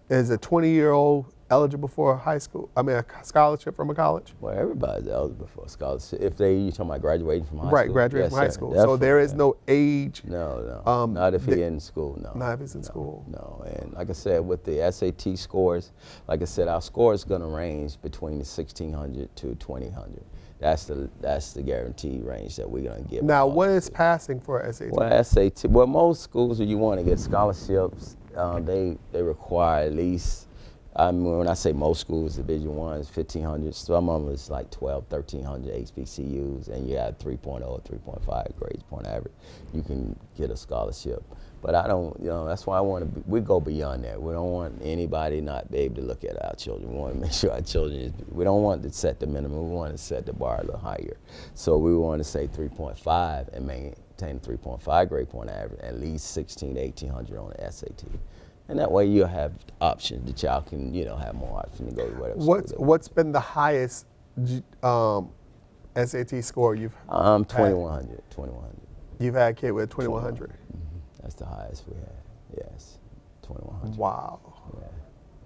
Is a 20-year-old eligible for a high school? I mean, a scholarship from a college? Well, everybody's eligible for a scholarship. If you talking about graduating from high Right, school? graduating Yes, from high sir, school. So definitely, there is yeah. no age. No. Not if the- he's in school, no. Not if he's in No, school. No, and like I said, with the SAT scores, like I said, our score is going to range between the 1,600 to 2,000. That's the guaranteed range that we're going to give. Now, all what the is students. passing for SAT? Well, SAT. Well, most schools, if you want to get scholarships, they require at least. I mean, when I say most schools, Division I is 1,500. Some of them is like 1,300 HBCUs, and you have 3.0 or 3.5 grades point average. You can get a scholarship. But I don't, that's why we go beyond that. We don't want anybody not be able to look at our children. We want to make sure our children, we don't want to set the minimum. We want to set the bar a little higher. So we want to say 3.5 and maintain a 3.5 grade point average, at least 1,600 to 1,800 on the SAT. And that way you'll have options. The child can, have more options to go to whatever school. What's been the highest SAT score you've 2,100. You've had a kid with 2,100? That's the highest we had. Yes, 2,100. Wow. Yeah,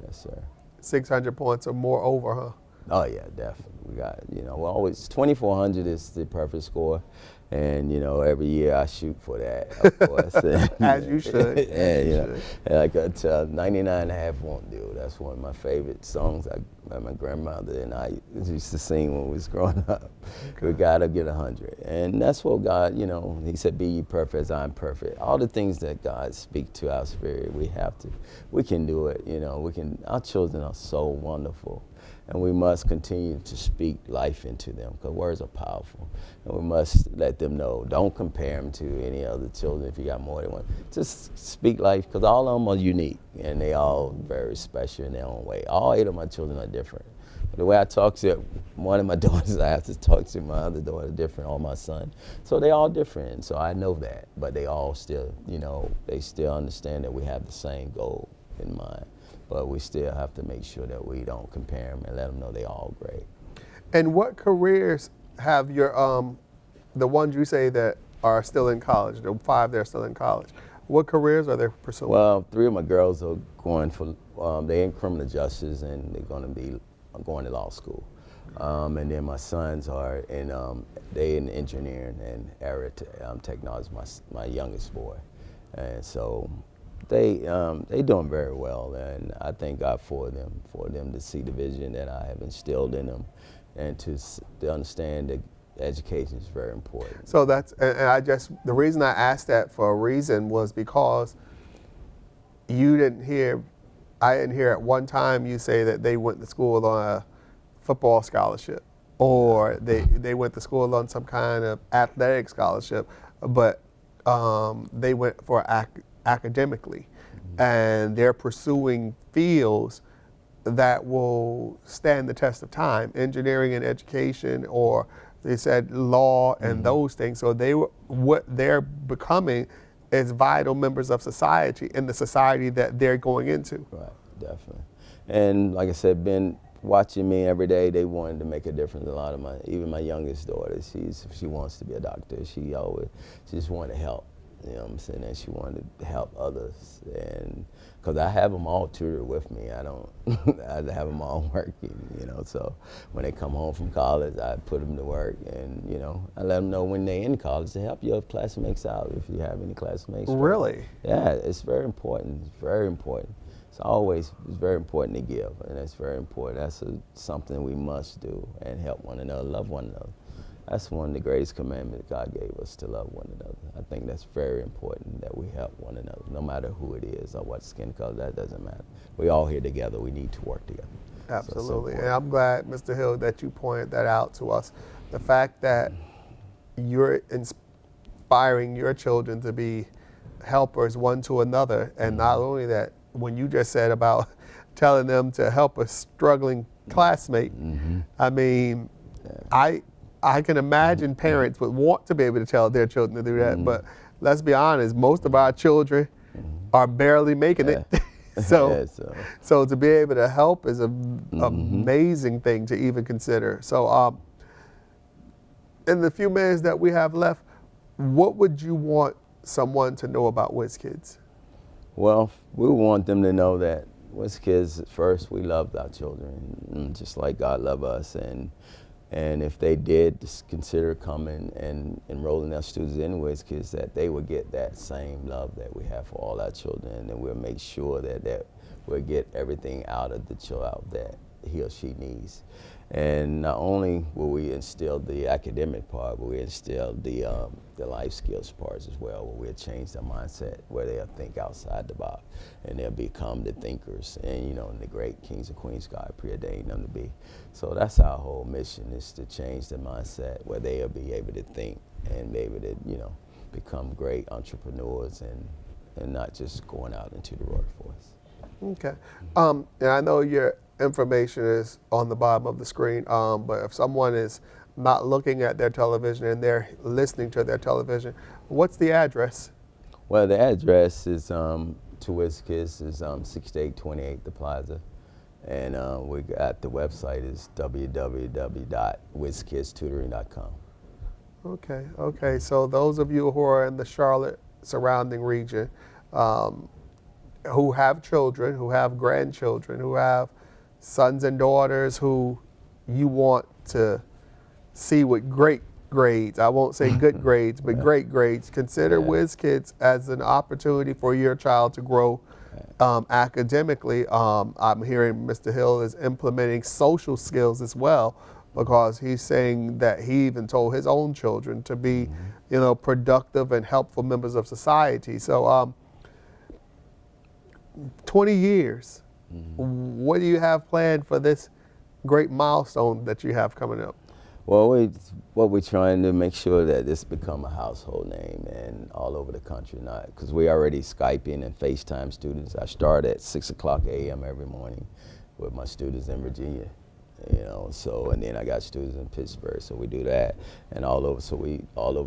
yes, sir. 600 points or more over, huh? Oh yeah, definitely. We got, we always 2,400 is the perfect score, and every year I shoot for that, of course. As you should. And like 99.5 won't do. That's one of my favorite songs. My grandmother and I used to sing when we was growing up. Okay. We gotta get 100, and that's what God, He said, "Be ye perfect as I'm perfect." All the things that God speak to our spirit, we can do it. Our children are so wonderful. And we must continue to speak life into them, because words are powerful. And we must let them know, don't compare them to any other children if you got more than one. Just speak life, because all of them are unique, and they all very special in their own way. All 8 of my children are different. But the way I talk to one of my daughters, I have to talk to my other daughter different, or my son. So they all different, so I know that. But they all still, they still understand that we have the same goal in mind. But we still have to make sure that we don't compare them and let them know they all great. And what careers have the ones you say that are still in college, the 5 that are still in college, what careers are they pursuing? Well, 3 of my girls are going for, they're in criminal justice, and they're going to be going to law school. And then my sons are they in engineering and technology, my youngest boy. And so they doing very well, and I thank God for them to see the vision that I have instilled in them, and to understand that education is very important. So the reason I asked that for a reason was because I didn't hear at one time you say that they went to school on a football scholarship, or they went to school on some kind of athletic scholarship, but they went for academically, and they're pursuing fields that will stand the test of time, engineering and education, or they said law and those things. So what they're becoming is vital members of society, in the society that they're going into. Right, definitely. And like I said, been watching me every day, they wanted to make a difference. A lot of even my youngest daughter, she wants to be a doctor. She just wanted to help. You know what I'm saying? And she wanted to help others, and because I have them all tutored with me, I have them all working. So when they come home from college, I put them to work, and I let them know when they're in college to help your classmates out if you have any classmates. Really? Yeah, it's very important. It's very important. It's very important to give, and it's very important. That's something we must do, and help one another, love one another. That's one of the greatest commandments God gave us, to love one another. I think that's very important, that we help one another, no matter who it is or what skin color, that doesn't matter. We all here together, we need to work together. Absolutely, and I'm glad, Mr. Hill, that you pointed that out to us. The fact that you're inspiring your children to be helpers one to another, and not only that, when you just said about telling them to help a struggling classmate, I mean, I can imagine parents would want to be able to tell their children to do that, but let's be honest, most of our children are barely making it. So to be able to help is an amazing thing to even consider. So in the few minutes that we have left, what would you want someone to know about WizKids? Well, we want them to know that was kids first, we loved our children, just like God loved us. And if they did just consider coming and enrolling their students anyways, kids, that they would get that same love that we have for all our children, and we'll make sure that we'll get everything out of the child that he or she needs. And not only will we instill the academic part, but we instill the life skills parts as well, where we'll change their mindset, where they'll think outside the box, and they'll become the thinkers, and the great kings and queens God preordained them to be. So that's our whole mission, is to change the mindset where they'll be able to think and be able to, become great entrepreneurs and not just going out into the workforce. Okay. And I know your information is on the bottom of the screen, but if someone is not looking at their television and they're listening to their television, what's the address? Well, the address is to WizKids is 6828 The Plaza, and we got the website is www.wizkidstutoring.com. Okay. So those of you who are in the Charlotte surrounding region, who have children, who have grandchildren, who have sons and daughters who you want to see with great grades, I won't say good grades, but great grades, consider WizKids as an opportunity for your child to grow academically. I'm hearing Mr. Hill is implementing social skills as well, because he's saying that he even told his own children to be, productive and helpful members of society. So 20 years, what do you have planned for this great milestone that you have coming up? Well, what we're trying to make sure that this become a household name and all over the country, because we already Skyping and FaceTime students. I start at 6:00 a.m. every morning with my students in Virginia, so, and then I got students in Pittsburgh, so we do that, and all over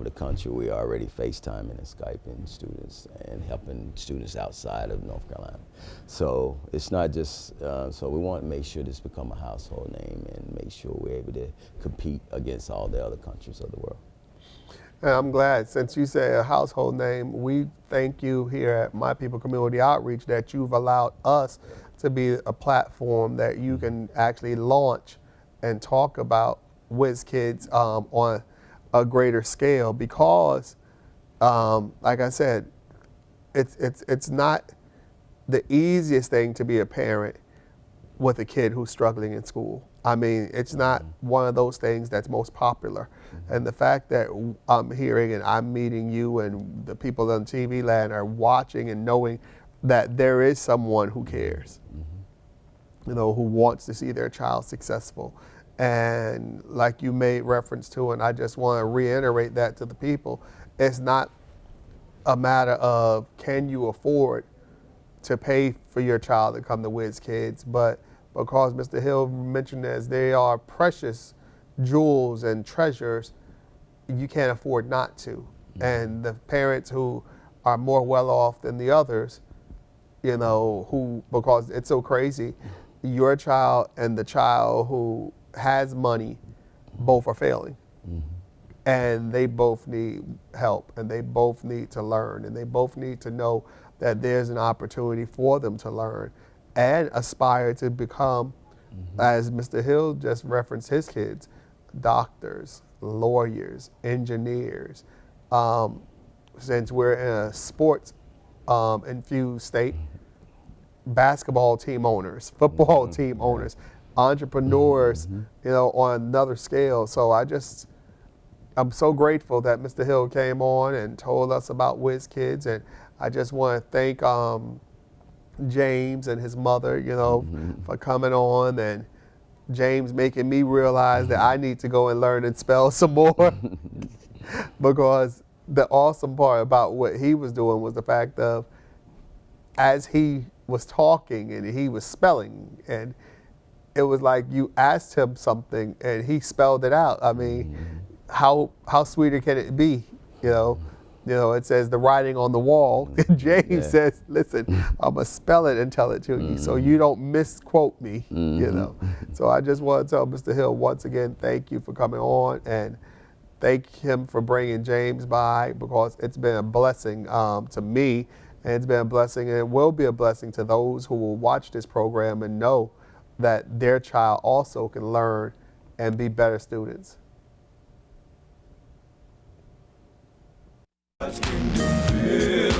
the country we are already FaceTiming and Skyping students and helping students outside of North Carolina. So it's not just, so we want to make sure this become a household name and make sure we're able to compete against all the other countries of the world. And I'm glad, since you say a household name, we thank you here at My People Community Outreach that you've allowed us to be a platform that you can actually launch and talk about WizKids on a greater scale, because, like I said, it's not the easiest thing to be a parent with a kid who's struggling in school. I mean, it's not one of those things that's most popular. And the fact that I'm hearing and I'm meeting you and the people on TV land are watching and knowing that there is someone who cares, who wants to see their child successful. And like you made reference to, and I just want to reiterate that to the people, it's not a matter of can you afford to pay for your child to come to WizKids, but because Mr. Hill mentioned as they are precious jewels and treasures, you can't afford not to. And the parents who are more well off than the others, who, because it's so crazy, your child and the child who has money both are failing. And they both need help, and they both need to learn, and they both need to know that there's an opportunity for them to learn and aspire to become, as Mr. Hill just referenced his kids, doctors, lawyers, engineers. Since we're in a sports infused state, basketball team owners, football team owners, entrepreneurs, on another scale. So I'm so grateful that Mr. Hill came on and told us about WizKids, and I just want to thank James and his mother, for coming on, and James making me realize that I need to go and learn and spell some more. Because the awesome part about what he was doing was the fact of, as he was talking and he was spelling, and it was like you asked him something and he spelled it out. I mean, how sweeter can it be? It says the writing on the wall. James says, listen, I'm going to spell it and tell it to you so you don't misquote me, So I just want to tell Mr. Hill once again, thank you for coming on, and thank him for bringing James by, because it's been a blessing to me And it's been a blessing, and it will be a blessing to those who will watch this program and know that their child also can learn and be better students. God's kingdom build.